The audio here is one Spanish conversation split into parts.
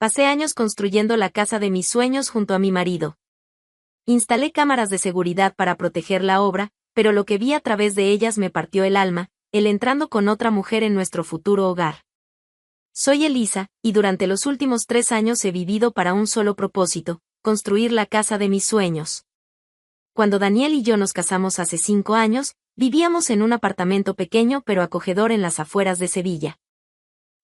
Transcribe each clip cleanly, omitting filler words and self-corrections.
Pasé años construyendo la casa de mis sueños junto a mi marido. Instalé cámaras de seguridad para proteger la obra, pero lo que vi a través de ellas me partió el alma, él entrando con otra mujer en nuestro futuro hogar. Soy Elisa, y durante los últimos 3 años he vivido para un solo propósito, construir la casa de mis sueños. Cuando Daniel y yo nos casamos hace 5 años, vivíamos en un apartamento pequeño pero acogedor en las afueras de Sevilla.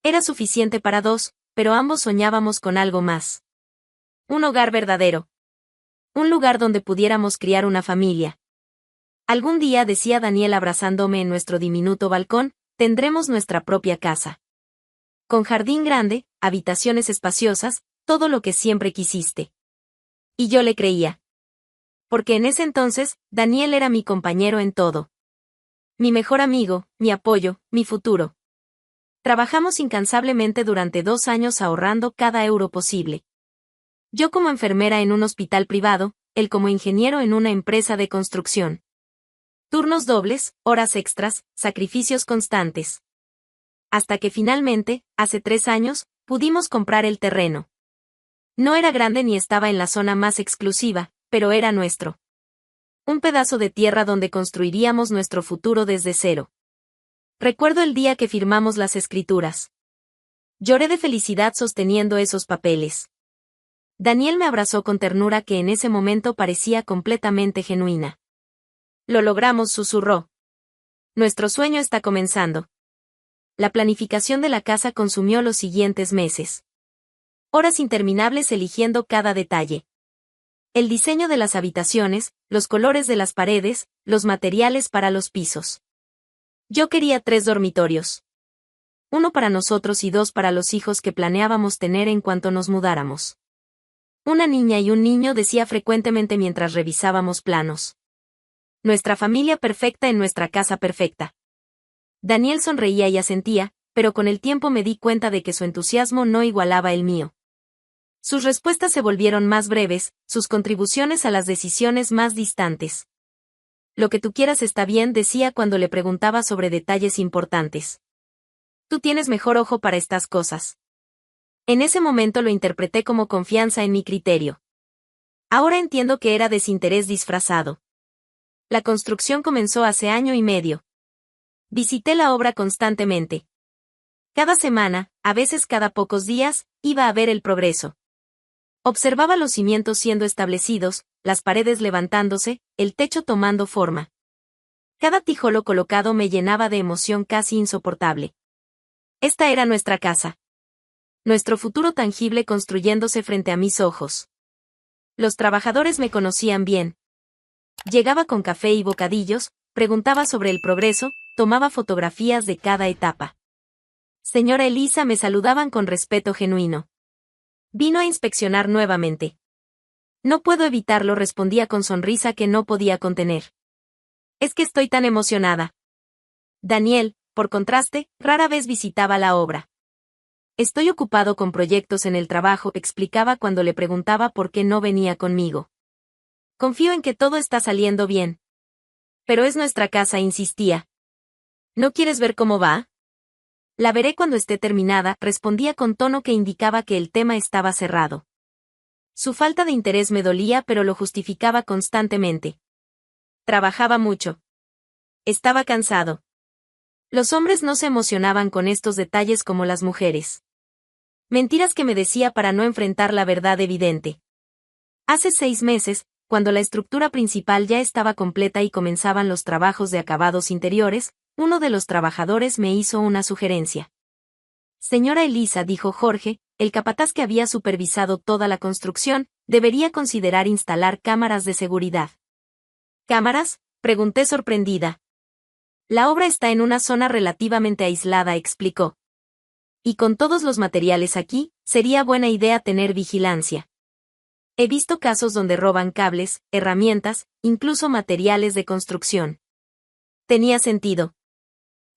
Era suficiente para 2, pero ambos soñábamos con algo más. Un hogar verdadero. Un lugar donde pudiéramos criar una familia. Algún día, decía Daniel abrazándome en nuestro diminuto balcón, tendremos nuestra propia casa. Con jardín grande, habitaciones espaciosas, todo lo que siempre quisiste. Y yo le creía. Porque en ese entonces, Daniel era mi compañero en todo. Mi mejor amigo, mi apoyo, mi futuro. Trabajamos incansablemente durante 2 años ahorrando cada euro posible. Yo como enfermera en un hospital privado, él como ingeniero en una empresa de construcción. Turnos dobles, horas extras, sacrificios constantes. Hasta que finalmente, hace 3 años, pudimos comprar el terreno. No era grande ni estaba en la zona más exclusiva, pero era nuestro. Un pedazo de tierra donde construiríamos nuestro futuro desde cero. Recuerdo el día que firmamos las escrituras. Lloré de felicidad sosteniendo esos papeles. Daniel me abrazó con ternura que en ese momento parecía completamente genuina. Lo logramos, susurró. Nuestro sueño está comenzando. La planificación de la casa consumió los siguientes meses. Horas interminables eligiendo cada detalle. El diseño de las habitaciones, los colores de las paredes, los materiales para los pisos. Yo quería 3 dormitorios. 1 para nosotros y 2 para los hijos que planeábamos tener en cuanto nos mudáramos. Una niña y un niño, decía frecuentemente mientras revisábamos planos. Nuestra familia perfecta en nuestra casa perfecta. Daniel sonreía y asentía, pero con el tiempo me di cuenta de que su entusiasmo no igualaba el mío. Sus respuestas se volvieron más breves, sus contribuciones a las decisiones más distantes. Lo que tú quieras está bien, decía cuando le preguntaba sobre detalles importantes. Tú tienes mejor ojo para estas cosas. En ese momento lo interpreté como confianza en mi criterio. Ahora entiendo que era desinterés disfrazado. La construcción comenzó hace 1 año y medio. Visité la obra constantemente. Cada semana, a veces cada pocos días, iba a ver el progreso. Observaba los cimientos siendo establecidos, las paredes levantándose, el techo tomando forma. Cada tijolo colocado me llenaba de emoción casi insoportable. Esta era nuestra casa. Nuestro futuro tangible construyéndose frente a mis ojos. Los trabajadores me conocían bien. Llegaba con café y bocadillos, preguntaba sobre el progreso, tomaba fotografías de cada etapa. Señora Elisa, me saludaban con respeto genuino. Vino a inspeccionar nuevamente. No puedo evitarlo, respondía con sonrisa que no podía contener. Es que estoy tan emocionada. Daniel, por contraste, rara vez visitaba la obra. Estoy ocupado con proyectos en el trabajo, explicaba cuando le preguntaba por qué no venía conmigo. Confío en que todo está saliendo bien. Pero es nuestra casa, insistía. ¿No quieres ver cómo va? La veré cuando esté terminada, respondía con tono que indicaba que el tema estaba cerrado. Su falta de interés me dolía, pero lo justificaba constantemente. Trabajaba mucho. Estaba cansado. Los hombres no se emocionaban con estos detalles como las mujeres. Mentiras que me decía para no enfrentar la verdad evidente. Hace 6 meses, cuando la estructura principal ya estaba completa y comenzaban los trabajos de acabados interiores, uno de los trabajadores me hizo una sugerencia. Señora Elisa, dijo Jorge, el capataz que había supervisado toda la construcción, debería considerar instalar cámaras de seguridad. ¿Cámaras?, pregunté sorprendida. La obra está en una zona relativamente aislada, explicó. Y con todos los materiales aquí, sería buena idea tener vigilancia. He visto casos donde roban cables, herramientas, incluso materiales de construcción. Tenía sentido.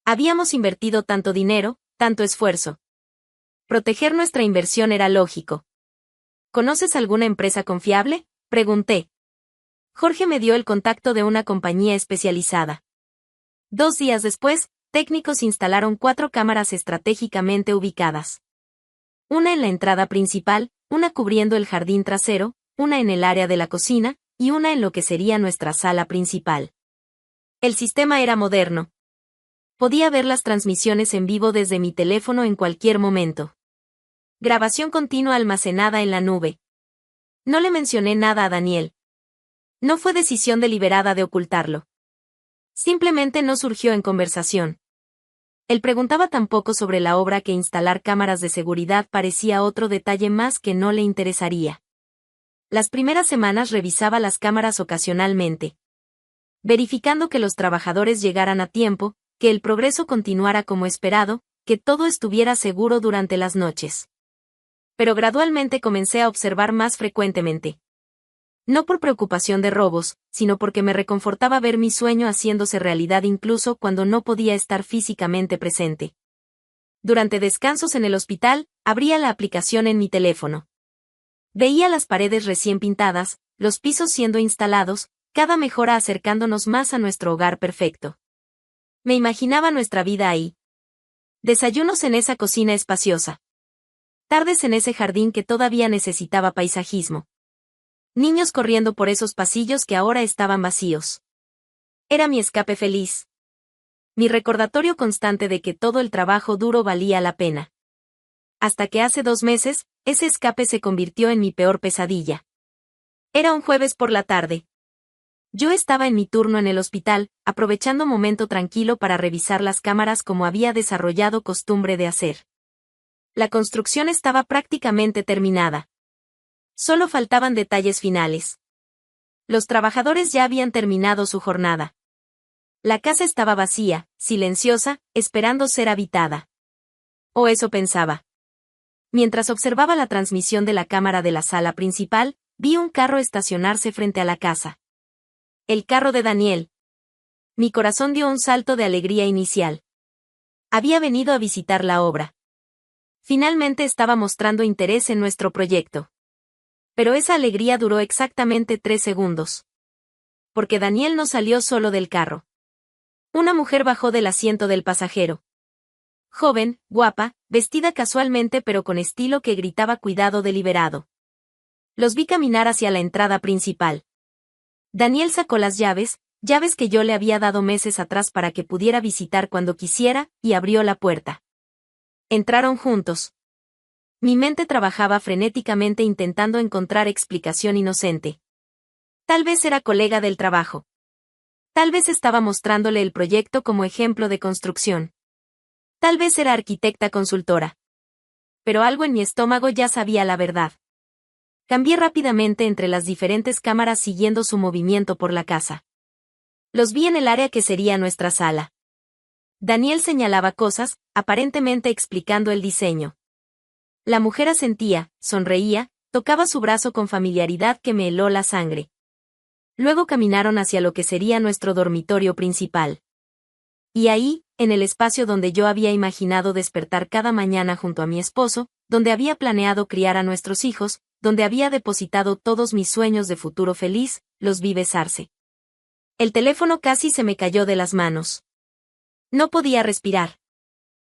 Habíamos invertido tanto dinero, tanto esfuerzo. Proteger nuestra inversión era lógico. ¿Conoces alguna empresa confiable?, pregunté. Jorge me dio el contacto de una compañía especializada. 2 días después, técnicos instalaron 4 cámaras estratégicamente ubicadas. Una en la entrada principal, una cubriendo el jardín trasero, una en el área de la cocina, y una en lo que sería nuestra sala principal. El sistema era moderno. Podía ver las transmisiones en vivo desde mi teléfono en cualquier momento. Grabación continua almacenada en la nube. No le mencioné nada a Daniel. No fue decisión deliberada de ocultarlo. Simplemente no surgió en conversación. Él preguntaba tan poco sobre la obra que instalar cámaras de seguridad parecía otro detalle más que no le interesaría. Las primeras semanas revisaba las cámaras ocasionalmente, verificando que los trabajadores llegaran a tiempo, que el progreso continuara como esperado, que todo estuviera seguro durante las noches. Pero gradualmente comencé a observar más frecuentemente. No por preocupación de robos, sino porque me reconfortaba ver mi sueño haciéndose realidad incluso cuando no podía estar físicamente presente. Durante descansos en el hospital, abría la aplicación en mi teléfono. Veía las paredes recién pintadas, los pisos siendo instalados, cada mejora acercándonos más a nuestro hogar perfecto. Me imaginaba nuestra vida ahí. Desayunos en esa cocina espaciosa. Tardes en ese jardín que todavía necesitaba paisajismo. Niños corriendo por esos pasillos que ahora estaban vacíos. Era mi escape feliz. Mi recordatorio constante de que todo el trabajo duro valía la pena. Hasta que hace 2 meses, ese escape se convirtió en mi peor pesadilla. Era un jueves por la tarde. Yo estaba en mi turno en el hospital, aprovechando momento tranquilo para revisar las cámaras como había desarrollado costumbre de hacer. La construcción estaba prácticamente terminada. Solo faltaban detalles finales. Los trabajadores ya habían terminado su jornada. La casa estaba vacía, silenciosa, esperando ser habitada. O eso pensaba. Mientras observaba la transmisión de la cámara de la sala principal, vi un carro estacionarse frente a la casa. El carro de Daniel. Mi corazón dio un salto de alegría inicial. Había venido a visitar la obra. Finalmente estaba mostrando interés en nuestro proyecto. Pero esa alegría duró exactamente 3 segundos. Porque Daniel no salió solo del carro. Una mujer bajó del asiento del pasajero. Joven, guapa, vestida casualmente pero con estilo que gritaba cuidado deliberado. Los vi caminar hacia la entrada principal. Daniel sacó las llaves que yo le había dado meses atrás para que pudiera visitar cuando quisiera, y abrió la puerta. Entraron juntos. Mi mente trabajaba frenéticamente intentando encontrar explicación inocente. Tal vez era colega del trabajo. Tal vez estaba mostrándole el proyecto como ejemplo de construcción. Tal vez era arquitecta consultora. Pero algo en mi estómago ya sabía la verdad. Cambié rápidamente entre las diferentes cámaras siguiendo su movimiento por la casa. Los vi en el área que sería nuestra sala. Daniel señalaba cosas, aparentemente explicando el diseño. La mujer asentía, sonreía, tocaba su brazo con familiaridad que me heló la sangre. Luego caminaron hacia lo que sería nuestro dormitorio principal. Y ahí, en el espacio donde yo había imaginado despertar cada mañana junto a mi esposo, donde había planeado criar a nuestros hijos, donde había depositado todos mis sueños de futuro feliz, los vi besarse. El teléfono casi se me cayó de las manos. No podía respirar.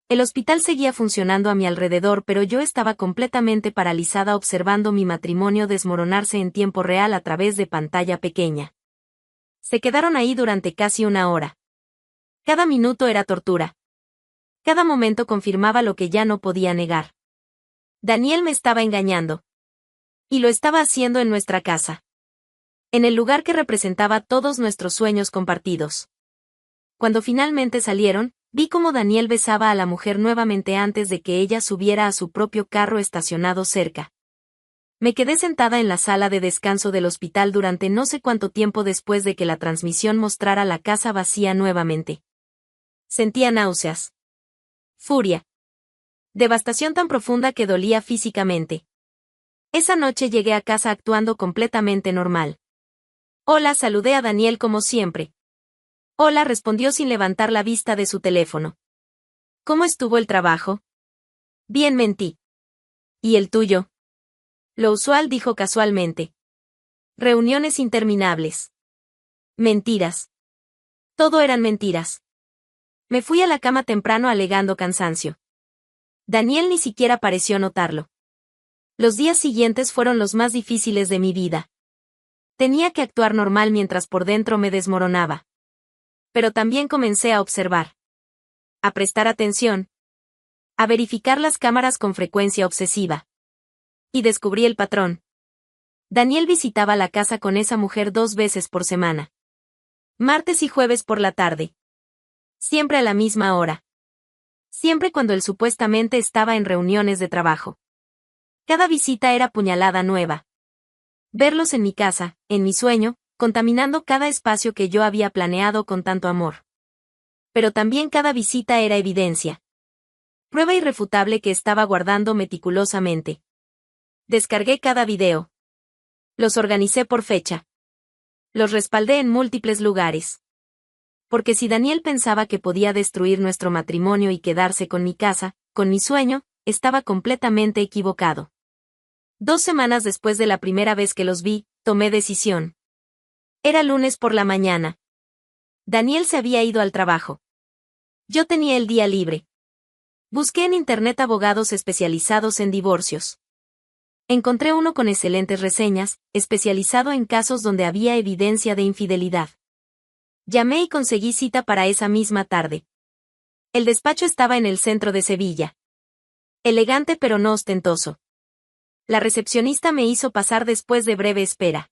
El hospital seguía funcionando a mi alrededor, pero yo estaba completamente paralizada observando mi matrimonio desmoronarse en tiempo real a través de pantalla pequeña. Se quedaron ahí durante casi 1 hora. Cada minuto era tortura. Cada momento confirmaba lo que ya no podía negar. Daniel me estaba engañando. Y lo estaba haciendo en nuestra casa. En el lugar que representaba todos nuestros sueños compartidos. Cuando finalmente salieron, vi cómo Daniel besaba a la mujer nuevamente antes de que ella subiera a su propio carro estacionado cerca. Me quedé sentada en la sala de descanso del hospital durante no sé cuánto tiempo después de que la transmisión mostrara la casa vacía nuevamente. Sentía náuseas. Furia. Devastación tan profunda que dolía físicamente. Esa noche llegué a casa actuando completamente normal. Hola, saludé a Daniel como siempre. Hola, respondió sin levantar la vista de su teléfono. ¿Cómo estuvo el trabajo? Bien, mentí. ¿Y el tuyo? Lo usual, dijo casualmente. Reuniones interminables. Mentiras. Todo eran mentiras. Me fui a la cama temprano alegando cansancio. Daniel ni siquiera pareció notarlo. Los días siguientes fueron los más difíciles de mi vida. Tenía que actuar normal mientras por dentro me desmoronaba. Pero también comencé a observar. A prestar atención. A verificar las cámaras con frecuencia obsesiva. Y descubrí el patrón. Daniel visitaba la casa con esa mujer 2 veces por semana. Martes y jueves por la tarde. Siempre a la misma hora. Siempre cuando él supuestamente estaba en reuniones de trabajo. Cada visita era puñalada nueva. Verlos en mi casa, en mi sueño, contaminando cada espacio que yo había planeado con tanto amor. Pero también cada visita era evidencia. Prueba irrefutable que estaba guardando meticulosamente. Descargué cada video. Los organicé por fecha. Los respaldé en múltiples lugares. Porque si Daniel pensaba que podía destruir nuestro matrimonio y quedarse con mi casa, con mi sueño, estaba completamente equivocado. 2 semanas después de la primera vez que los vi, tomé decisión. Era lunes por la mañana. Daniel se había ido al trabajo. Yo tenía el día libre. Busqué en internet abogados especializados en divorcios. Encontré uno con excelentes reseñas, especializado en casos donde había evidencia de infidelidad. Llamé y conseguí cita para esa misma tarde. El despacho estaba en el centro de Sevilla. Elegante pero no ostentoso. La recepcionista me hizo pasar después de breve espera.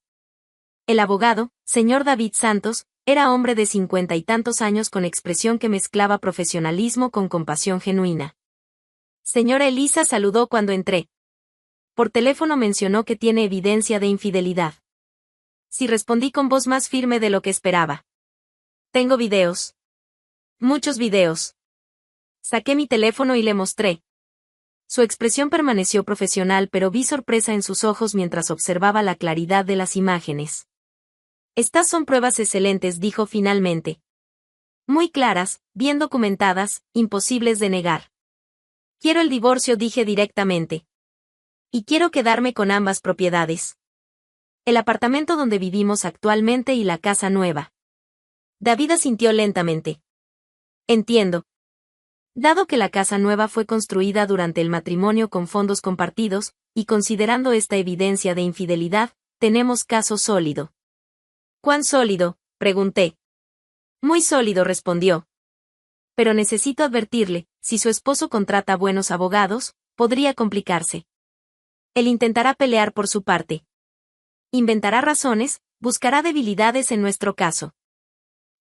El abogado, señor David Santos, era hombre de 50 y tantos años con expresión que mezclaba profesionalismo con compasión genuina. Señora Elisa saludó cuando entré. Por teléfono mencionó que tiene evidencia de infidelidad. Sí, respondí con voz más firme de lo que esperaba. Tengo videos. Muchos videos. Saqué mi teléfono y le mostré. Su expresión permaneció profesional, pero vi sorpresa en sus ojos mientras observaba la claridad de las imágenes. Estas son pruebas excelentes, dijo finalmente. Muy claras, bien documentadas, imposibles de negar. Quiero el divorcio, dije directamente. Y quiero quedarme con ambas propiedades. El apartamento donde vivimos actualmente y la casa nueva. David asintió lentamente. Entiendo. Dado que la casa nueva fue construida durante el matrimonio con fondos compartidos, y considerando esta evidencia de infidelidad, tenemos caso sólido. ¿Cuán sólido?, pregunté. Muy sólido, respondió. Pero necesito advertirle, si su esposo contrata buenos abogados, podría complicarse. Él intentará pelear por su parte. Inventará razones, buscará debilidades en nuestro caso.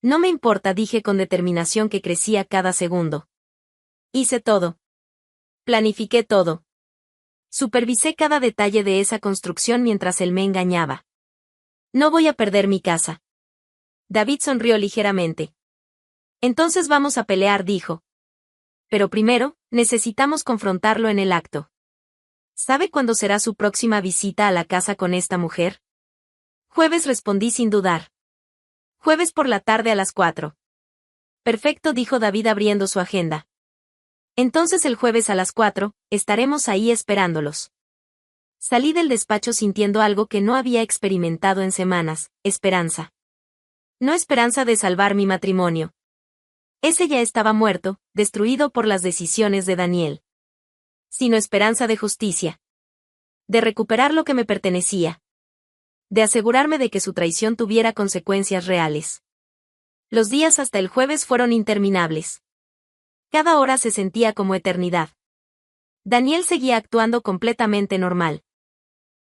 No me importa, dije con determinación que crecía cada segundo. Hice todo. Planifiqué todo. Supervisé cada detalle de esa construcción mientras él me engañaba. No voy a perder mi casa. David sonrió ligeramente. Entonces vamos a pelear, dijo. Pero primero, necesitamos confrontarlo en el acto. ¿Sabe cuándo será su próxima visita a la casa con esta mujer? Jueves, respondí sin dudar. Jueves por la tarde a las 4. Perfecto, dijo David abriendo su agenda. Entonces el jueves a las 4, estaremos ahí esperándolos. Salí del despacho sintiendo algo que no había experimentado en semanas, esperanza. No esperanza de salvar mi matrimonio. Ese ya estaba muerto, destruido por las decisiones de Daniel. Sino esperanza de justicia. De recuperar lo que me pertenecía. De asegurarme de que su traición tuviera consecuencias reales. Los días hasta el jueves fueron interminables. Cada hora se sentía como eternidad. Daniel seguía actuando completamente normal.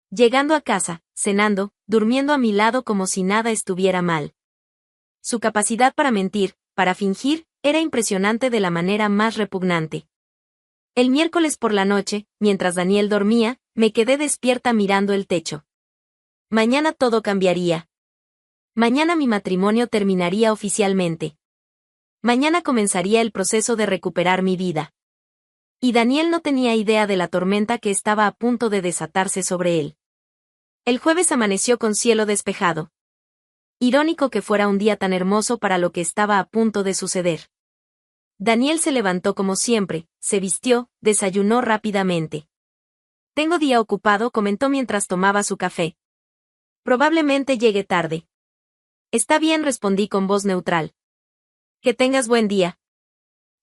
Llegando a casa, cenando, durmiendo a mi lado como si nada estuviera mal. Su capacidad para mentir, para fingir, era impresionante de la manera más repugnante. El miércoles por la noche, mientras Daniel dormía, me quedé despierta mirando el techo. Mañana todo cambiaría. Mañana mi matrimonio terminaría oficialmente. Mañana comenzaría el proceso de recuperar mi vida. Y Daniel no tenía idea de la tormenta que estaba a punto de desatarse sobre él. El jueves amaneció con cielo despejado. Irónico que fuera un día tan hermoso para lo que estaba a punto de suceder. Daniel se levantó como siempre, se vistió, desayunó rápidamente. Tengo día ocupado, comentó mientras tomaba su café. Probablemente llegue tarde. Está bien, respondí con voz neutral. Que tengas buen día.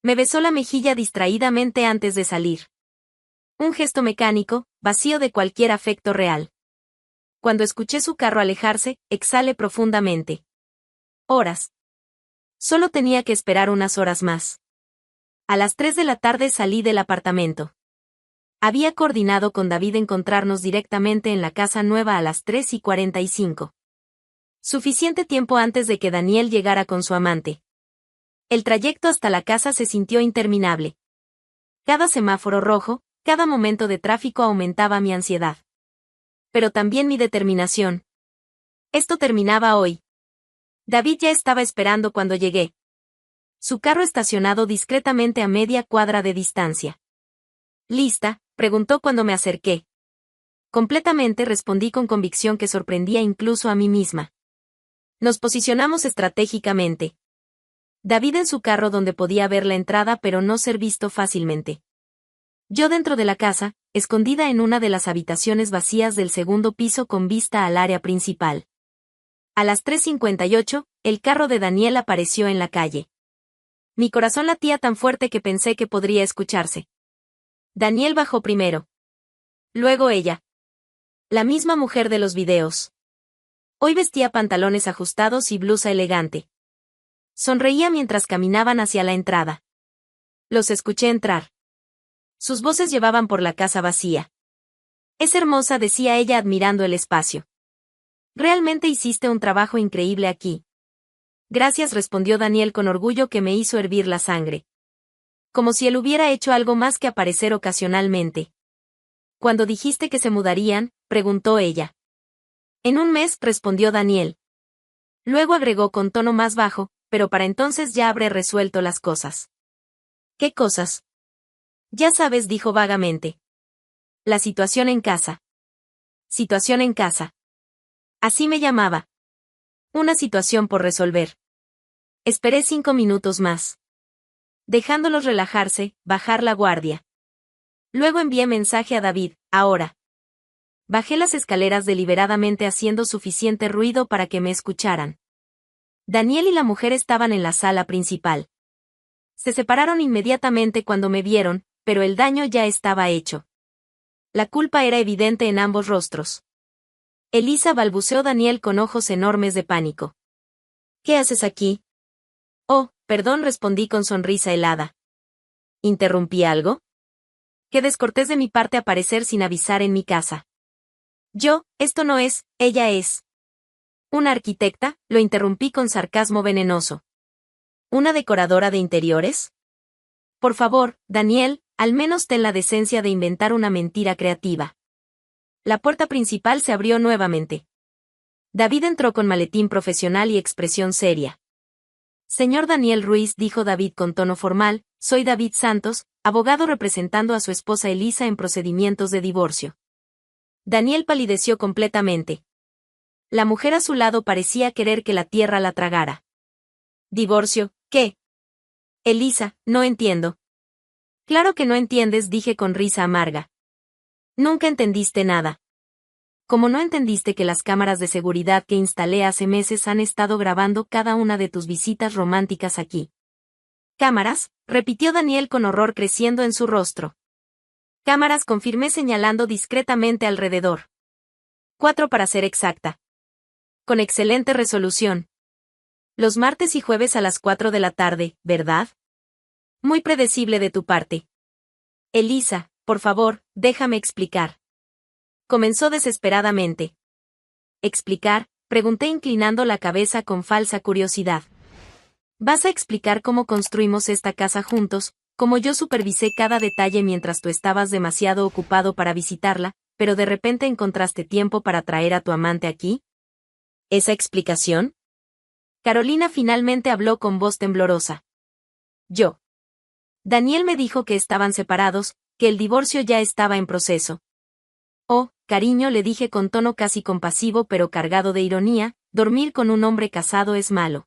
Me besó la mejilla distraídamente antes de salir. Un gesto mecánico, vacío de cualquier afecto real. Cuando escuché su carro alejarse, exhalé profundamente. Horas. Solo tenía que esperar unas horas más. A las 3 de la tarde salí del apartamento. Había coordinado con David encontrarnos directamente en la casa nueva a las 3:45. Suficiente tiempo antes de que Daniel llegara con su amante. El trayecto hasta la casa se sintió interminable. Cada semáforo rojo, cada momento de tráfico aumentaba mi ansiedad. Pero también mi determinación. Esto terminaba hoy. David ya estaba esperando cuando llegué. Su carro estacionado discretamente a media cuadra de distancia. ¿Lista?, preguntó cuando me acerqué. Completamente, respondí con convicción que sorprendía incluso a mí misma. Nos posicionamos estratégicamente. David en su carro donde podía ver la entrada pero no ser visto fácilmente. Yo dentro de la casa, escondida en una de las habitaciones vacías del segundo piso con vista al área principal. A las 3:58, el carro de Daniel apareció en la calle. Mi corazón latía tan fuerte que pensé que podría escucharse. Daniel bajó primero. Luego ella. La misma mujer de los videos. Hoy vestía pantalones ajustados y blusa elegante. Sonreía mientras caminaban hacia la entrada. Los escuché entrar. Sus voces llevaban por la casa vacía. Es hermosa, decía ella admirando el espacio. Realmente hiciste un trabajo increíble aquí. Gracias, respondió Daniel con orgullo que me hizo hervir la sangre. Como si él hubiera hecho algo más que aparecer ocasionalmente. Cuando dijiste que se mudarían, preguntó ella. En un mes, respondió Daniel. Luego agregó con tono más bajo, pero para entonces ya habré resuelto las cosas. ¿Qué cosas? Ya sabes, dijo vagamente. La situación en casa. Situación en casa. Así me llamaba. Una situación por resolver. Esperé 5 minutos más. Dejándolos relajarse, bajar la guardia. Luego envié mensaje a David, ahora. Bajé las escaleras deliberadamente haciendo suficiente ruido para que me escucharan. Daniel y la mujer estaban en la sala principal. Se separaron inmediatamente cuando me vieron, pero el daño ya estaba hecho. La culpa era evidente en ambos rostros. Elisa, balbuceó Daniel con ojos enormes de pánico. ¿Qué haces aquí? Oh, perdón, respondí con sonrisa helada. ¿Interrumpí algo? Qué descortés de mi parte aparecer sin avisar en mi casa. Esto no es, ella es. ¿Una arquitecta?, lo interrumpí con sarcasmo venenoso. ¿Una decoradora de interiores? Por favor, Daniel, al menos ten la decencia de inventar una mentira creativa. La puerta principal se abrió nuevamente. David entró con maletín profesional y expresión seria. Señor Daniel Ruiz, dijo David con tono formal, soy David Santos, abogado representando a su esposa Elisa en procedimientos de divorcio. Daniel palideció completamente. La mujer a su lado parecía querer que la tierra la tragara. ¿Divorcio? ¿Qué? Elisa, no entiendo. Claro que no entiendes, dije con risa amarga. Nunca entendiste nada. Como no entendiste que las cámaras de seguridad que instalé hace meses han estado grabando cada una de tus visitas románticas aquí. ¿Cámaras?, repitió Daniel con horror creciendo en su rostro. Cámaras, confirmé señalando discretamente alrededor. 4 para ser exacta. Con excelente resolución. Los martes y jueves a las 4 de la tarde, ¿verdad? Muy predecible de tu parte. Elisa, por favor, déjame explicar. Comenzó desesperadamente. ¿Explicar?, pregunté inclinando la cabeza con falsa curiosidad. ¿Vas a explicar cómo construimos esta casa juntos, cómo yo supervisé cada detalle mientras tú estabas demasiado ocupado para visitarla, pero de repente encontraste tiempo para traer a tu amante aquí? ¿Esa explicación? Carolina finalmente habló con voz temblorosa. Yo. Daniel me dijo que estaban separados, que el divorcio ya estaba en proceso. Oh, cariño, le dije con tono casi compasivo pero cargado de ironía, dormir con un hombre casado es malo.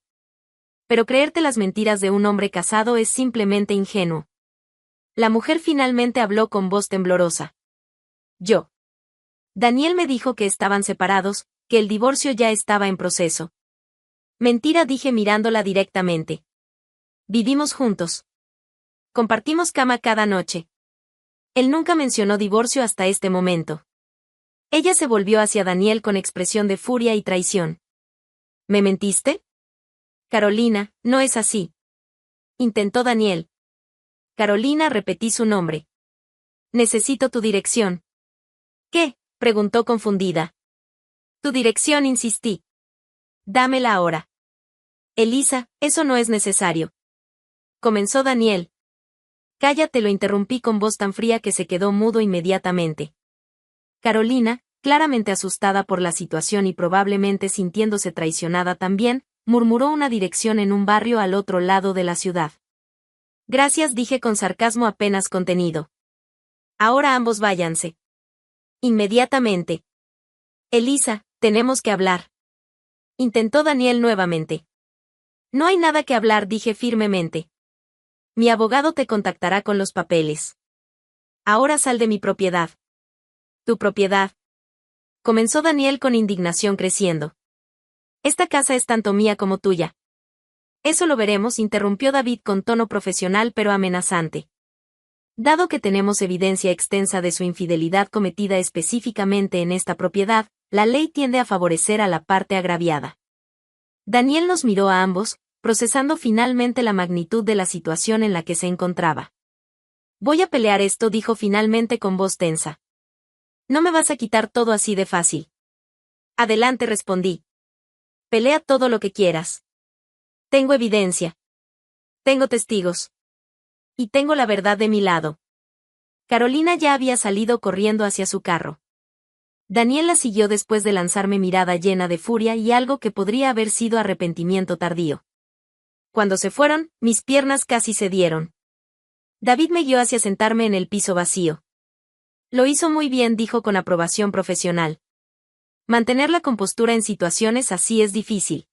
Pero creerte las mentiras de un hombre casado es simplemente ingenuo. La mujer finalmente habló con voz temblorosa. Yo. Daniel me dijo que estaban separados, que el divorcio ya estaba en proceso. Mentira, dije mirándola directamente. Vivimos juntos. Compartimos cama cada noche. Él nunca mencionó divorcio hasta este momento. Ella se volvió hacia Daniel con expresión de furia y traición. ¿Me mentiste? Carolina, no es así. Intentó Daniel. Carolina, repetí su nombre. Necesito tu dirección. ¿Qué? Preguntó confundida. Tu dirección, insistí. Dámela ahora. Elisa, eso no es necesario. Comenzó Daniel. Cállate, lo interrumpí con voz tan fría que se quedó mudo inmediatamente. Carolina, claramente asustada por la situación y probablemente sintiéndose traicionada también, murmuró una dirección en un barrio al otro lado de la ciudad. Gracias, dije con sarcasmo apenas contenido. Ahora ambos váyanse. Inmediatamente. Elisa, tenemos que hablar. Intentó Daniel nuevamente. No hay nada que hablar, dije firmemente. Mi abogado te contactará con los papeles. Ahora sal de mi propiedad. ¿Tu propiedad? Comenzó Daniel con indignación creciendo. Esta casa es tanto mía como tuya. Eso lo veremos, interrumpió David con tono profesional pero amenazante. Dado que tenemos evidencia extensa de su infidelidad cometida específicamente en esta propiedad, la ley tiende a favorecer a la parte agraviada. Daniel nos miró a ambos, procesando finalmente la magnitud de la situación en la que se encontraba. Voy a pelear esto, dijo finalmente con voz tensa. No me vas a quitar todo así de fácil. Adelante, respondí. Pelea todo lo que quieras. Tengo evidencia. Tengo testigos. Y tengo la verdad de mi lado. Carolina ya había salido corriendo hacia su carro. Daniel la siguió después de lanzarme mirada llena de furia y algo que podría haber sido arrepentimiento tardío. Cuando se fueron, mis piernas casi cedieron. David me guió hacia sentarme en el piso vacío. Lo hizo muy bien, dijo con aprobación profesional. Mantener la compostura en situaciones así es difícil.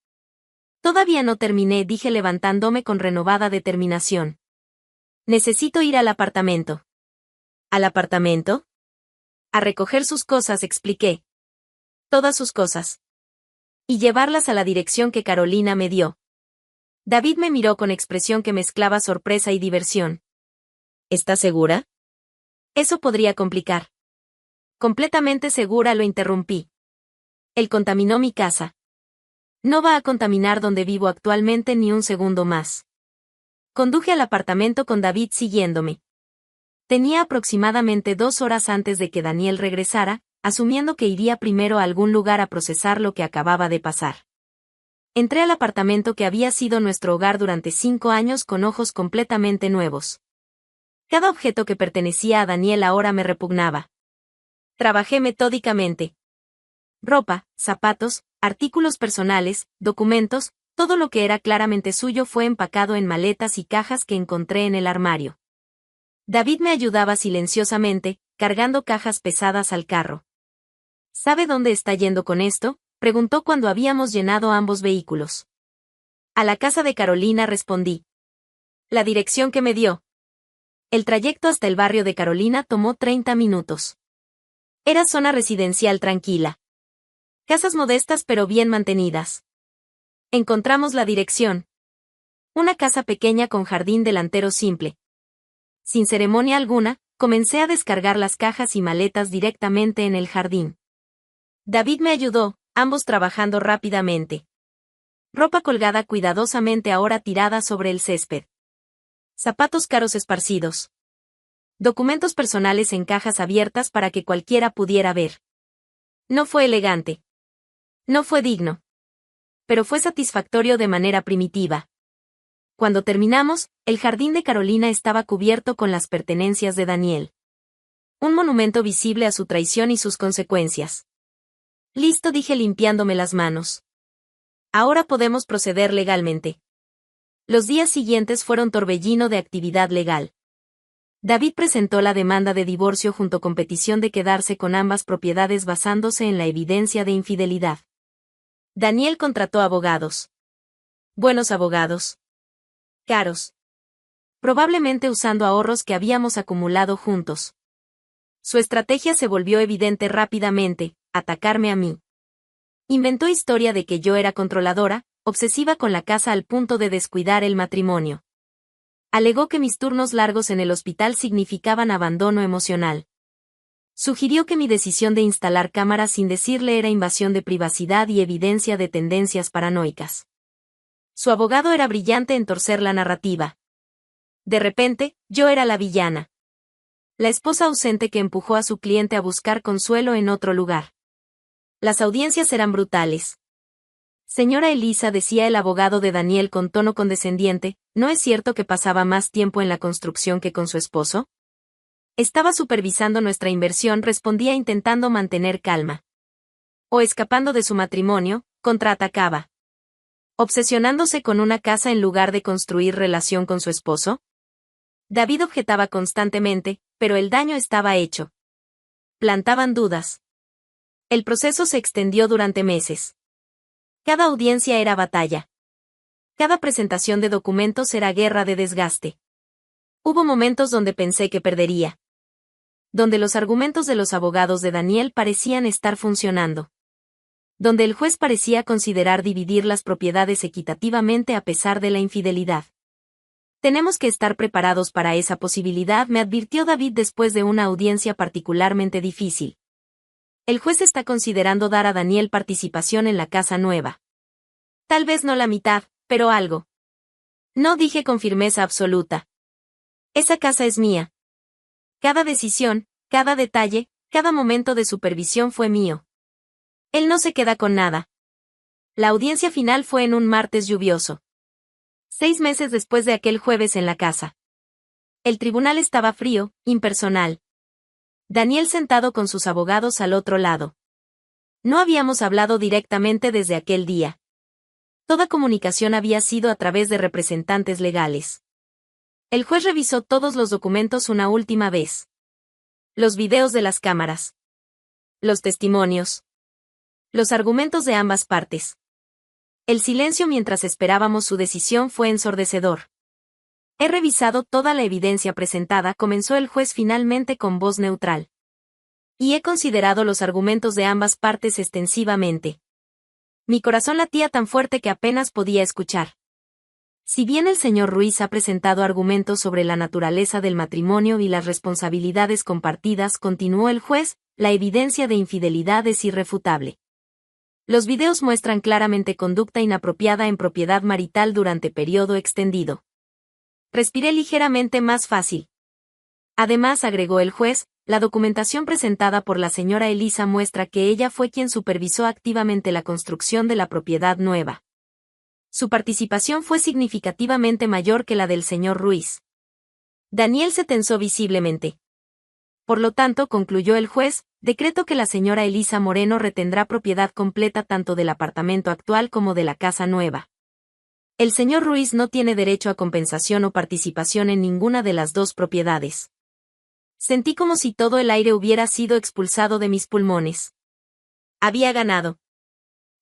Todavía no terminé, dije levantándome con renovada determinación. Necesito ir al apartamento. ¿Al apartamento? A recoger sus cosas, expliqué. Todas sus cosas. Y llevarlas a la dirección que Carolina me dio. David me miró con expresión que mezclaba sorpresa y diversión. ¿Estás segura? Eso podría complicar. Completamente segura, lo interrumpí. Él contaminó mi casa. No va a contaminar donde vivo actualmente ni un segundo más. Conduje al apartamento con David siguiéndome. Tenía aproximadamente 2 horas antes de que Daniel regresara, asumiendo que iría primero a algún lugar a procesar lo que acababa de pasar. Entré al apartamento que había sido nuestro hogar durante 5 años con ojos completamente nuevos. Cada objeto que pertenecía a Daniel ahora me repugnaba. Trabajé metódicamente. Ropa, zapatos, artículos personales, documentos, todo lo que era claramente suyo fue empacado en maletas y cajas que encontré en el armario. David me ayudaba silenciosamente, cargando cajas pesadas al carro. ¿Sabe dónde está yendo con esto?, preguntó cuando habíamos llenado ambos vehículos. A la casa de Carolina, respondí. La dirección que me dio. El trayecto hasta el barrio de Carolina tomó 30 minutos. Era zona residencial tranquila. Casas modestas pero bien mantenidas. Encontramos la dirección. Una casa pequeña con jardín delantero simple. Sin ceremonia alguna, comencé a descargar las cajas y maletas directamente en el jardín. David me ayudó, ambos trabajando rápidamente. Ropa colgada cuidadosamente ahora tirada sobre el césped. Zapatos caros esparcidos. Documentos personales en cajas abiertas para que cualquiera pudiera ver. No fue elegante. No fue digno. Pero fue satisfactorio de manera primitiva. Cuando terminamos, el jardín de Carolina estaba cubierto con las pertenencias de Daniel. Un monumento visible a su traición y sus consecuencias. Listo, dije limpiándome las manos. Ahora podemos proceder legalmente. Los días siguientes fueron torbellino de actividad legal. David presentó la demanda de divorcio junto con petición de quedarse con ambas propiedades basándose en la evidencia de infidelidad. Daniel contrató abogados. Buenos abogados. Caros. Probablemente usando ahorros que habíamos acumulado juntos. Su estrategia se volvió evidente rápidamente: atacarme a mí. Inventó historia de que yo era controladora, obsesiva con la casa al punto de descuidar el matrimonio. Alegó que mis turnos largos en el hospital significaban abandono emocional. Sugirió que mi decisión de instalar cámaras sin decirle era invasión de privacidad y evidencia de tendencias paranoicas. Su abogado era brillante en torcer la narrativa. De repente, yo era la villana. La esposa ausente que empujó a su cliente a buscar consuelo en otro lugar. Las audiencias eran brutales. Señora Elisa, decía el abogado de Daniel con tono condescendiente, ¿no es cierto que pasaba más tiempo en la construcción que con su esposo? Estaba supervisando nuestra inversión, respondía intentando mantener calma. O escapando de su matrimonio, contraatacaba. ¿Obsesionándose con una casa en lugar de construir relación con su esposo? David objetaba constantemente, pero el daño estaba hecho. Plantaban dudas. El proceso se extendió durante meses. Cada audiencia era batalla. Cada presentación de documentos era guerra de desgaste. Hubo momentos donde pensé que perdería. Donde los argumentos de los abogados de Daniel parecían estar funcionando. Donde el juez parecía considerar dividir las propiedades equitativamente a pesar de la infidelidad. Tenemos que estar preparados para esa posibilidad, me advirtió David después de una audiencia particularmente difícil. El juez está considerando dar a Daniel participación en la casa nueva. Tal vez no la mitad, pero algo. No, dije con firmeza absoluta. Esa casa es mía. Cada decisión, cada detalle, cada momento de supervisión fue mío. Él no se queda con nada. La audiencia final fue en un martes lluvioso. 6 meses después de aquel jueves en la casa. El tribunal estaba frío, impersonal. Daniel sentado con sus abogados al otro lado. No habíamos hablado directamente desde aquel día. Toda comunicación había sido a través de representantes legales. El juez revisó todos los documentos una última vez. Los videos de las cámaras. Los testimonios. Los argumentos de ambas partes. El silencio mientras esperábamos su decisión fue ensordecedor. He revisado toda la evidencia presentada, comenzó el juez finalmente con voz neutral. Y he considerado los argumentos de ambas partes extensivamente. Mi corazón latía tan fuerte que apenas podía escuchar. Si bien el señor Ruiz ha presentado argumentos sobre la naturaleza del matrimonio y las responsabilidades compartidas, continuó el juez, la evidencia de infidelidad es irrefutable. Los videos muestran claramente conducta inapropiada en propiedad marital durante periodo extendido. Respiré ligeramente más fácil. Además, agregó el juez, la documentación presentada por la señora Elisa muestra que ella fue quien supervisó activamente la construcción de la propiedad nueva. Su participación fue significativamente mayor que la del señor Ruiz. Daniel se tensó visiblemente. Por lo tanto, concluyó el juez, decreto que la señora Elisa Moreno retendrá propiedad completa tanto del apartamento actual como de la casa nueva. El señor Ruiz no tiene derecho a compensación o participación en ninguna de las dos propiedades. Sentí como si todo el aire hubiera sido expulsado de mis pulmones. Había ganado.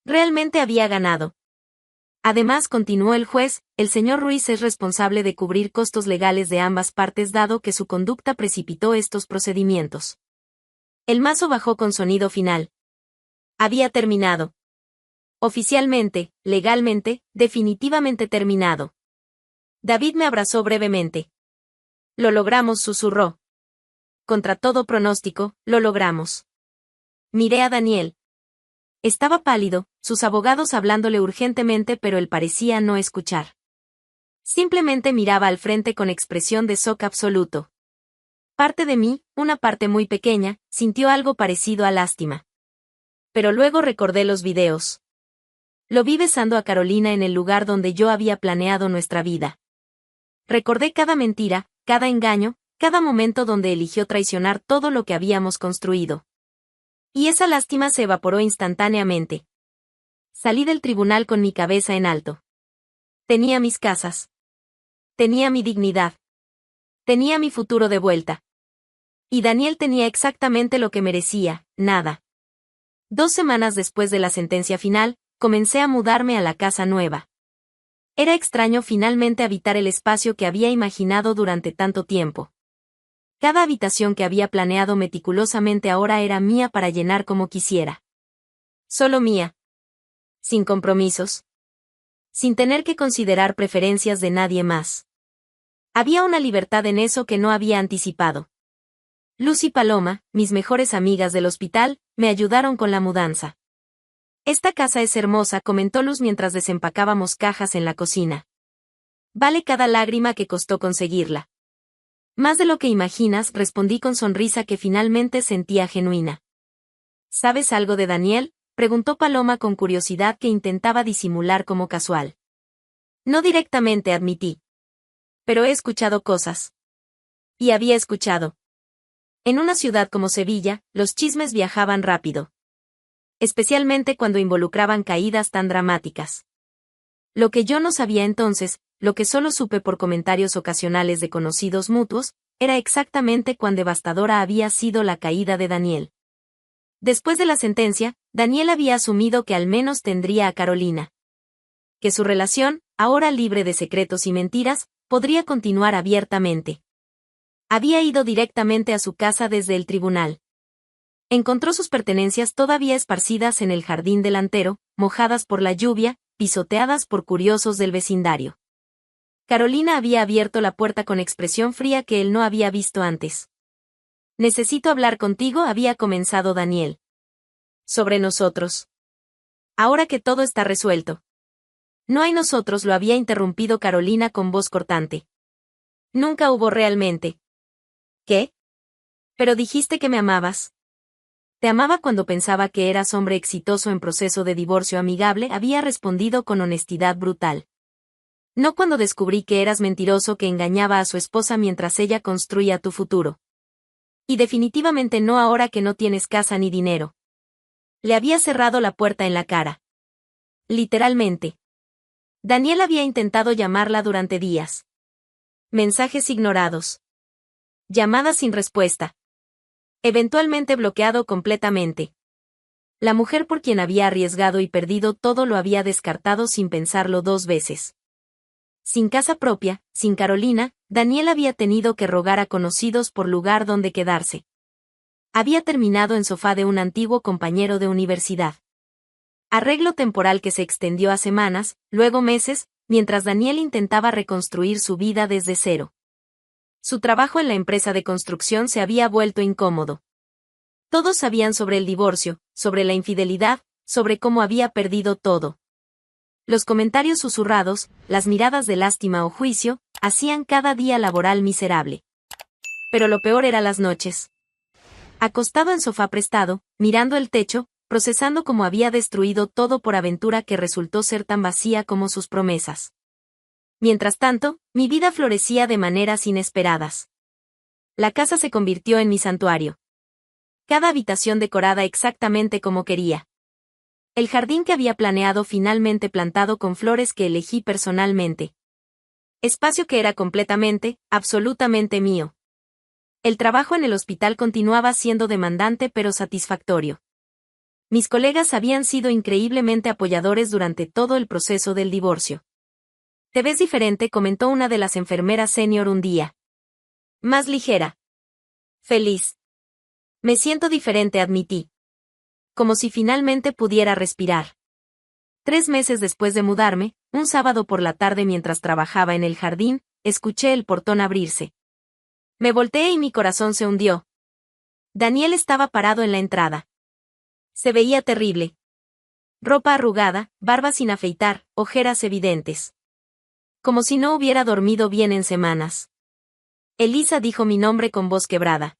Realmente había ganado. Además, continuó el juez, el señor Ruiz es responsable de cubrir costos legales de ambas partes dado que su conducta precipitó estos procedimientos. El mazo bajó con sonido final. Había terminado. Oficialmente, legalmente, definitivamente terminado. David me abrazó brevemente. Lo logramos, susurró. Contra todo pronóstico, lo logramos. Miré a Daniel. Estaba pálido, sus abogados hablándole urgentemente, pero él parecía no escuchar. Simplemente miraba al frente con expresión de shock absoluto. Parte de mí, una parte muy pequeña, sintió algo parecido a lástima. Pero luego recordé los videos. Lo vi besando a Carolina en el lugar donde yo había planeado nuestra vida. Recordé cada mentira, cada engaño, cada momento donde eligió traicionar todo lo que habíamos construido. Y esa lástima se evaporó instantáneamente. Salí del tribunal con mi cabeza en alto. Tenía mis casas. Tenía mi dignidad. Tenía mi futuro de vuelta. Y Daniel tenía exactamente lo que merecía, nada. 2 semanas después de la sentencia final, comencé a mudarme a la casa nueva. Era extraño finalmente habitar el espacio que había imaginado durante tanto tiempo. Cada habitación que había planeado meticulosamente ahora era mía para llenar como quisiera. Solo mía. Sin compromisos. Sin tener que considerar preferencias de nadie más. Había una libertad en eso que no había anticipado. Luz y Paloma, mis mejores amigas del hospital, me ayudaron con la mudanza. Esta casa es hermosa, comentó Luz mientras desempacábamos cajas en la cocina. Vale cada lágrima que costó conseguirla. Más de lo que imaginas, respondí con sonrisa que finalmente sentía genuina. ¿Sabes algo de Daniel?, preguntó Paloma con curiosidad que intentaba disimular como casual. No directamente, admití. Pero he escuchado cosas. Y había escuchado. En una ciudad como Sevilla, los chismes viajaban rápido. Especialmente cuando involucraban caídas tan dramáticas. Lo que yo no sabía entonces, lo que solo supe por comentarios ocasionales de conocidos mutuos, era exactamente cuán devastadora había sido la caída de Daniel. Después de la sentencia, Daniel había asumido que al menos tendría a Carolina. Que su relación, ahora libre de secretos y mentiras, podría continuar abiertamente. Había ido directamente a su casa desde el tribunal. Encontró sus pertenencias todavía esparcidas en el jardín delantero, mojadas por la lluvia, pisoteadas por curiosos del vecindario. Carolina había abierto la puerta con expresión fría que él no había visto antes. Necesito hablar contigo, había comenzado Daniel. Sobre nosotros. Ahora que todo está resuelto. No hay nosotros, lo había interrumpido Carolina con voz cortante. Nunca hubo realmente. ¿Qué? Pero dijiste que me amabas. Te amaba cuando pensaba que eras hombre exitoso en proceso de divorcio amigable, había respondido con honestidad brutal. No cuando descubrí que eras mentiroso que engañaba a su esposa mientras ella construía tu futuro. Y definitivamente no ahora que no tienes casa ni dinero. Le había cerrado la puerta en la cara. Literalmente. Daniel había intentado llamarla durante días. Mensajes ignorados. Llamadas sin respuesta. Eventualmente bloqueado completamente. La mujer por quien había arriesgado y perdido todo lo había descartado sin pensarlo dos veces. Sin casa propia, sin Carolina, Daniel había tenido que rogar a conocidos por lugar donde quedarse. Había terminado en sofá de un antiguo compañero de universidad. Arreglo temporal que se extendió a semanas, luego meses, mientras Daniel intentaba reconstruir su vida desde cero. Su trabajo en la empresa de construcción se había vuelto incómodo. Todos sabían sobre el divorcio, sobre la infidelidad, sobre cómo había perdido todo. Los comentarios susurrados, las miradas de lástima o juicio, hacían cada día laboral miserable. Pero lo peor eran las noches. Acostado en sofá prestado, mirando el techo, procesando cómo había destruido todo por aventura que resultó ser tan vacía como sus promesas. Mientras tanto, mi vida florecía de maneras inesperadas. La casa se convirtió en mi santuario. Cada habitación decorada exactamente como quería. El jardín que había planeado finalmente plantado con flores que elegí personalmente. Espacio que era completamente, absolutamente mío. El trabajo en el hospital continuaba siendo demandante pero satisfactorio. Mis colegas habían sido increíblemente apoyadores durante todo el proceso del divorcio. Te ves diferente, comentó una de las enfermeras senior un día. Más ligera. Feliz. Me siento diferente, admití. Como si finalmente pudiera respirar. 3 meses después de mudarme, un sábado por la tarde mientras trabajaba en el jardín, escuché el portón abrirse. Me volteé y mi corazón se hundió. Daniel estaba parado en la entrada. Se veía terrible. Ropa arrugada, barba sin afeitar, ojeras evidentes. Como si no hubiera dormido bien en semanas. Elisa, dijo mi nombre con voz quebrada.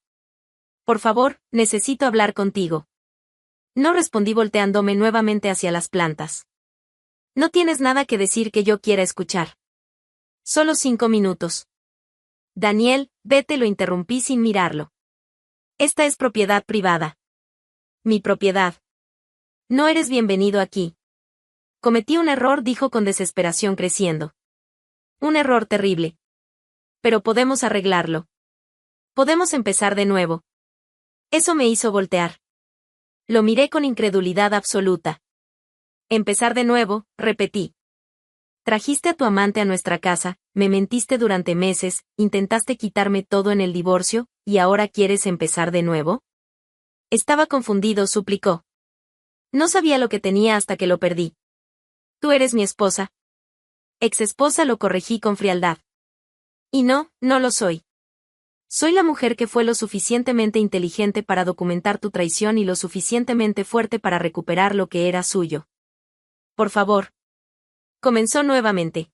Por favor, necesito hablar contigo. No, respondí volteándome nuevamente hacia las plantas. No tienes nada que decir que yo quiera escuchar. Solo 5 minutos. Daniel, vete, lo interrumpí sin mirarlo. Esta es propiedad privada. Mi propiedad. No eres bienvenido aquí. Cometí un error, dijo con desesperación creciendo. Un error terrible. Pero podemos arreglarlo. Podemos empezar de nuevo. Eso me hizo voltear. Lo miré con incredulidad absoluta. Empezar de nuevo, repetí. Trajiste a tu amante a nuestra casa, me mentiste durante meses, intentaste quitarme todo en el divorcio, ¿y ahora quieres empezar de nuevo? Estaba confundido, suplicó. No sabía lo que tenía hasta que lo perdí. Tú eres mi esposa. Ex esposa, lo corregí con frialdad. Y no, no lo soy. Soy la mujer que fue lo suficientemente inteligente para documentar tu traición y lo suficientemente fuerte para recuperar lo que era suyo. Por favor. Comenzó nuevamente.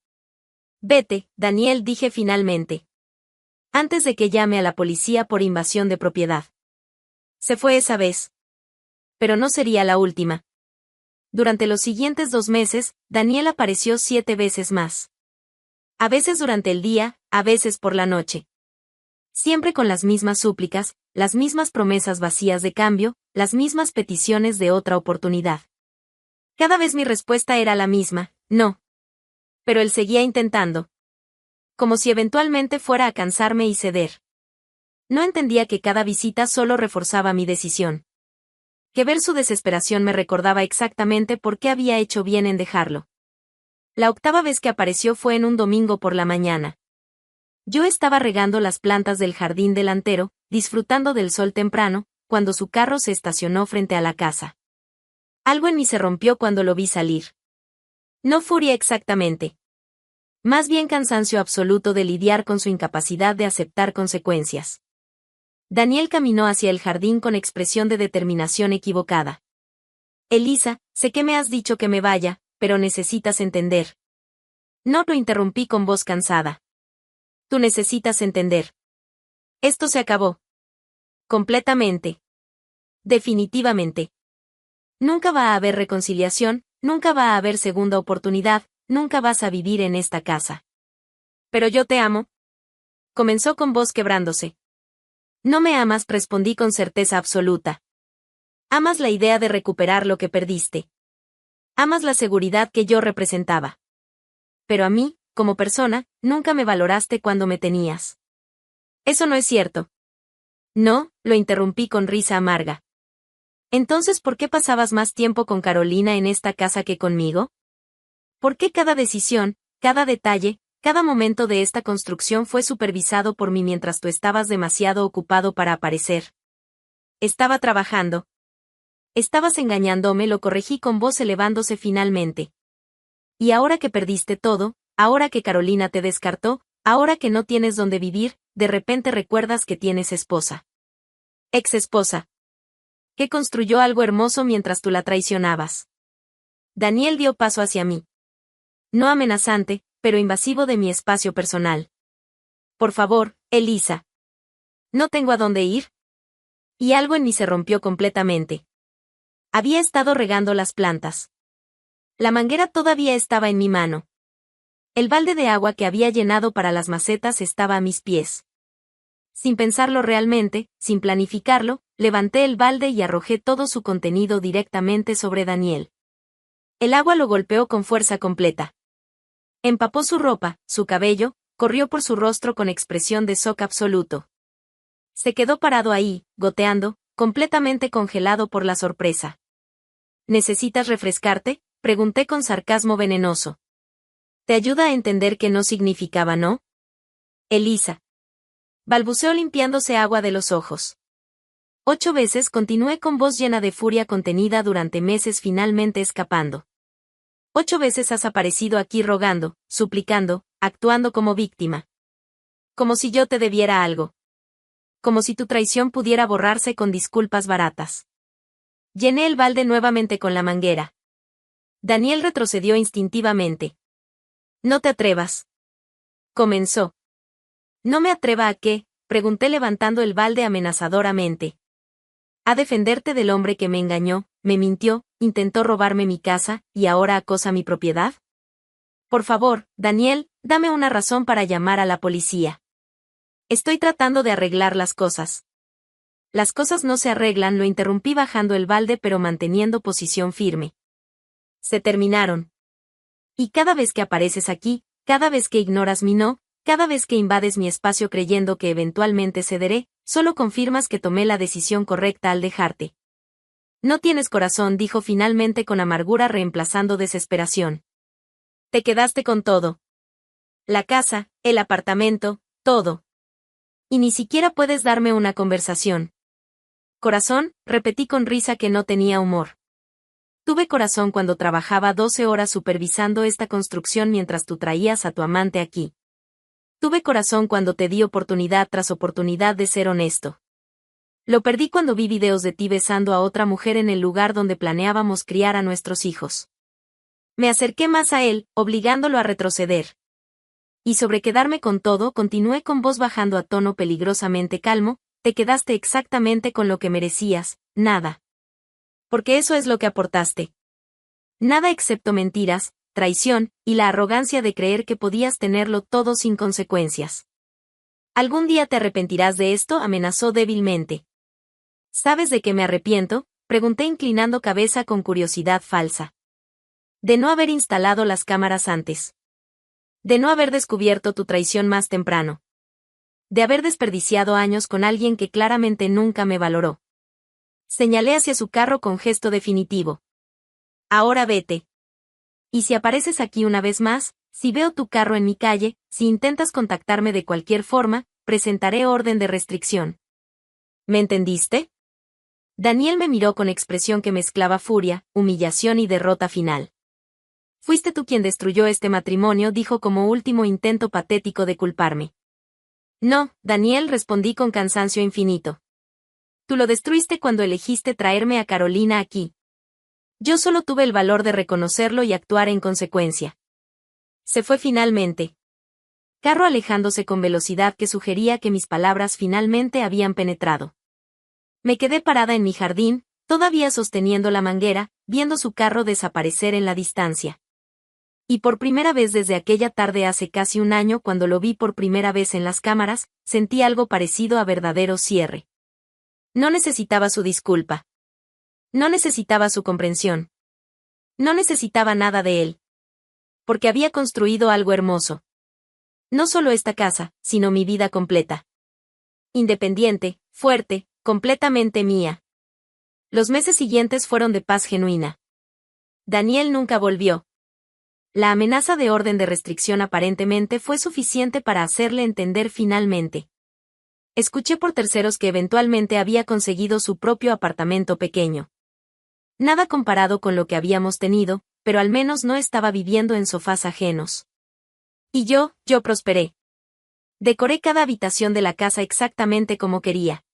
Vete, Daniel, dije finalmente. Antes de que llame a la policía por invasión de propiedad. Se fue esa vez. Pero no sería la última. Durante los siguientes 2 meses, Daniel apareció 7 veces más. A veces durante el día, a veces por la noche. Siempre con las mismas súplicas, las mismas promesas vacías de cambio, las mismas peticiones de otra oportunidad. Cada vez mi respuesta era la misma, no. Pero él seguía intentando. Como si eventualmente fuera a cansarme y ceder. No entendía que cada visita solo reforzaba mi decisión. Que ver su desesperación me recordaba exactamente por qué había hecho bien en dejarlo. La 8ª vez que apareció fue en un domingo por la mañana. Yo estaba regando las plantas del jardín delantero, disfrutando del sol temprano, cuando su carro se estacionó frente a la casa. Algo en mí se rompió cuando lo vi salir. No furia exactamente. Más bien cansancio absoluto de lidiar con su incapacidad de aceptar consecuencias. Daniel caminó hacia el jardín con expresión de determinación equivocada. Elisa, sé que me has dicho que me vaya, pero necesitas entender. No, lo interrumpí con voz cansada. Tú necesitas entender. Esto se acabó. Completamente. Definitivamente. Nunca va a haber reconciliación, nunca va a haber segunda oportunidad, nunca vas a vivir en esta casa. Pero yo te amo. Comenzó con voz quebrándose. No me amas, respondí con certeza absoluta. Amas la idea de recuperar lo que perdiste. Amas la seguridad que yo representaba. Pero a mí, como persona, nunca me valoraste cuando me tenías. Eso no es cierto. No, lo interrumpí con risa amarga. Entonces, ¿por qué pasabas más tiempo con Carolina en esta casa que conmigo? ¿Por qué cada decisión, cada detalle, cada momento de esta construcción fue supervisado por mí mientras tú estabas demasiado ocupado para aparecer? Estaba trabajando. Estabas engañándome, lo corregí con voz elevándose finalmente. Y ahora que perdiste todo, ahora que Carolina te descartó, ahora que no tienes dónde vivir, de repente recuerdas que tienes esposa. Ex esposa. Que construyó algo hermoso mientras tú la traicionabas. Daniel dio paso hacia mí. No amenazante, pero invasivo de mi espacio personal. Por favor, Elisa. ¿No tengo a dónde ir? Y algo en mí se rompió completamente. Había estado regando las plantas. La manguera todavía estaba en mi mano. El balde de agua que había llenado para las macetas estaba a mis pies. Sin pensarlo realmente, sin planificarlo, levanté el balde y arrojé todo su contenido directamente sobre Daniel. El agua lo golpeó con fuerza completa. Empapó su ropa, su cabello, corrió por su rostro con expresión de shock absoluto. Se quedó parado ahí, goteando, completamente congelado por la sorpresa. ¿Necesitas refrescarte?, pregunté con sarcasmo venenoso. ¿Te ayuda a entender qué no significaba no? Elisa. Balbuceó limpiándose agua de los ojos. 8 veces continué con voz llena de furia contenida durante meses, finalmente escapando. 8 veces has aparecido aquí rogando, suplicando, actuando como víctima. Como si yo te debiera algo. Como si tu traición pudiera borrarse con disculpas baratas. Llené el balde nuevamente con la manguera. Daniel retrocedió instintivamente. No te atrevas. Comenzó. ¿No me atreva a qué?, pregunté levantando el balde amenazadoramente. ¿A defenderte del hombre que me engañó, me mintió, intentó robarme mi casa, y ahora acosa mi propiedad? Por favor, Daniel, dame una razón para llamar a la policía. Estoy tratando de arreglar las cosas. Las cosas no se arreglan, lo interrumpí bajando el balde pero manteniendo posición firme. Se terminaron. Y cada vez que apareces aquí, cada vez que ignoras mi no, cada vez que invades mi espacio creyendo que eventualmente cederé, solo confirmas que tomé la decisión correcta al dejarte. No tienes corazón, dijo finalmente con amargura reemplazando desesperación. Te quedaste con todo. La casa, el apartamento, todo. Y ni siquiera puedes darme una conversación. Corazón, repetí con risa que no tenía humor. Tuve corazón cuando trabajaba 12 horas supervisando esta construcción mientras tú traías a tu amante aquí. Tuve corazón cuando te di oportunidad tras oportunidad de ser honesto. Lo perdí cuando vi videos de ti besando a otra mujer en el lugar donde planeábamos criar a nuestros hijos. Me acerqué más a él, obligándolo a retroceder. Y sobre quedarme con todo, continué con voz bajando a tono peligrosamente calmo, te quedaste exactamente con lo que merecías, nada. Porque eso es lo que aportaste. Nada excepto mentiras, traición, y la arrogancia de creer que podías tenerlo todo sin consecuencias. Algún día te arrepentirás de esto, amenazó débilmente. ¿Sabes de qué me arrepiento?, pregunté inclinando cabeza con curiosidad falsa. De no haber instalado las cámaras antes. De no haber descubierto tu traición más temprano. De haber desperdiciado años con alguien que claramente nunca me valoró. Señalé hacia su carro con gesto definitivo. Ahora vete. Y si apareces aquí una vez más, si veo tu carro en mi calle, si intentas contactarme de cualquier forma, presentaré orden de restricción. ¿Me entendiste? Daniel me miró con expresión que mezclaba furia, humillación y derrota final. Fuiste tú quien destruyó este matrimonio, dijo como último intento patético de culparme. No, Daniel, respondí con cansancio infinito. Tú lo destruiste cuando elegiste traerme a Carolina aquí. Yo solo tuve el valor de reconocerlo y actuar en consecuencia. Se fue finalmente. Carro alejándose con velocidad que sugería que mis palabras finalmente habían penetrado. Me quedé parada en mi jardín, todavía sosteniendo la manguera, viendo su carro desaparecer en la distancia. Y por primera vez desde aquella tarde hace casi un año, cuando lo vi por primera vez en las cámaras, sentí algo parecido a verdadero cierre. No necesitaba su disculpa. No necesitaba su comprensión. No necesitaba nada de él. Porque había construido algo hermoso. No solo esta casa, sino mi vida completa. Independiente, fuerte, completamente mía. Los meses siguientes fueron de paz genuina. Daniel nunca volvió. La amenaza de orden de restricción aparentemente fue suficiente para hacerle entender finalmente. Escuché por terceros que eventualmente había conseguido su propio apartamento pequeño. Nada comparado con lo que habíamos tenido, pero al menos no estaba viviendo en sofás ajenos. Y yo prosperé. Decoré cada habitación de la casa exactamente como quería.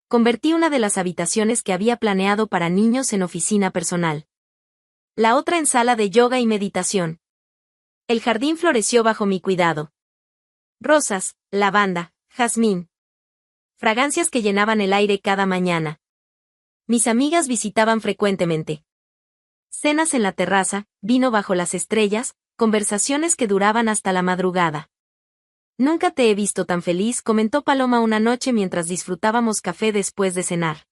Convertí una de las habitaciones que había planeado para niños en oficina personal. La otra en sala de yoga y meditación. El jardín floreció bajo mi cuidado. Rosas, lavanda, jazmín. Fragancias que llenaban el aire cada mañana. Mis amigas visitaban frecuentemente. Cenas en la terraza, vino bajo las estrellas, conversaciones que duraban hasta la madrugada. Nunca te he visto tan feliz, comentó Paloma una noche mientras disfrutábamos café después de cenar.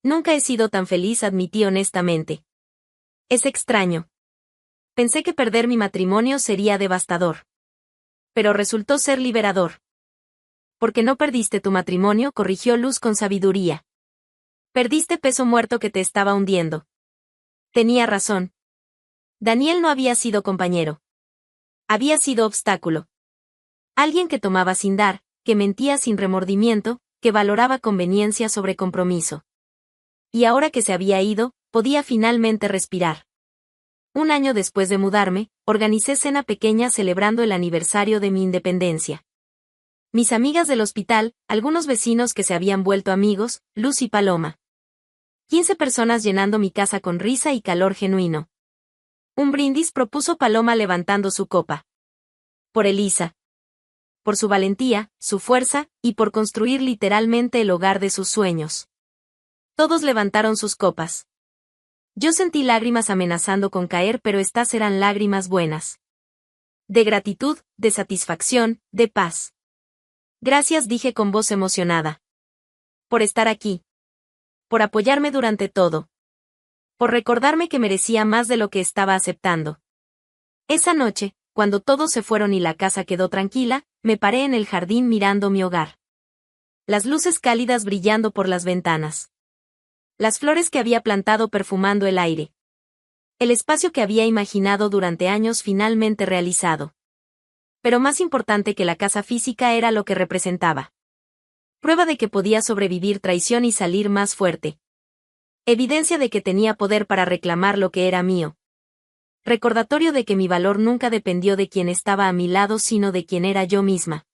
Nunca he sido tan feliz, admití honestamente. Es extraño. Pensé que perder mi matrimonio sería devastador. Pero resultó ser liberador. Porque no perdiste tu matrimonio, corrigió Luz con sabiduría. Perdiste peso muerto que te estaba hundiendo. Tenía razón. Daniel no había sido compañero. Había sido obstáculo. Alguien que tomaba sin dar, que mentía sin remordimiento, que valoraba conveniencia sobre compromiso. Y ahora que se había ido, podía finalmente respirar. Un año después de mudarme, organicé cena pequeña celebrando el aniversario de mi independencia. Mis amigas del hospital, algunos vecinos que se habían vuelto amigos, Luz y Paloma. 15 personas llenando mi casa con risa y calor genuino. Un brindis, propuso Paloma levantando su copa. Por Elisa. Por su valentía, su fuerza, y por construir literalmente el hogar de sus sueños. Todos levantaron sus copas. Yo sentí lágrimas amenazando con caer, pero estas eran lágrimas buenas. De gratitud, de satisfacción, de paz. Gracias, dije con voz emocionada. Por estar aquí. Por apoyarme durante todo. Por recordarme que merecía más de lo que estaba aceptando. Esa noche, cuando todos se fueron y la casa quedó tranquila, me paré en el jardín mirando mi hogar. Las luces cálidas brillando por las ventanas. Las flores que había plantado perfumando el aire. El espacio que había imaginado durante años finalmente realizado. Pero más importante que la casa física era lo que representaba. Prueba de que podía sobrevivir traición y salir más fuerte. Evidencia de que tenía poder para reclamar lo que era mío. Recordatorio de que mi valor nunca dependió de quien estaba a mi lado sino de quien era yo misma.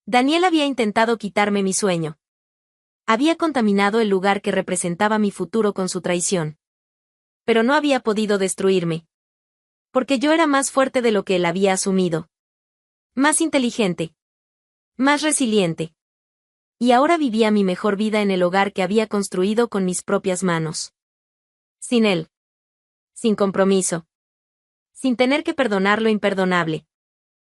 Daniel había intentado quitarme mi sueño. Había contaminado el lugar que representaba mi futuro con su traición. Pero no había podido destruirme. Porque yo era más fuerte de lo que él había asumido. Más inteligente. Más resiliente. Y ahora vivía mi mejor vida en el hogar que había construido con mis propias manos. Sin él. Sin compromiso. Sin tener que perdonar lo imperdonable.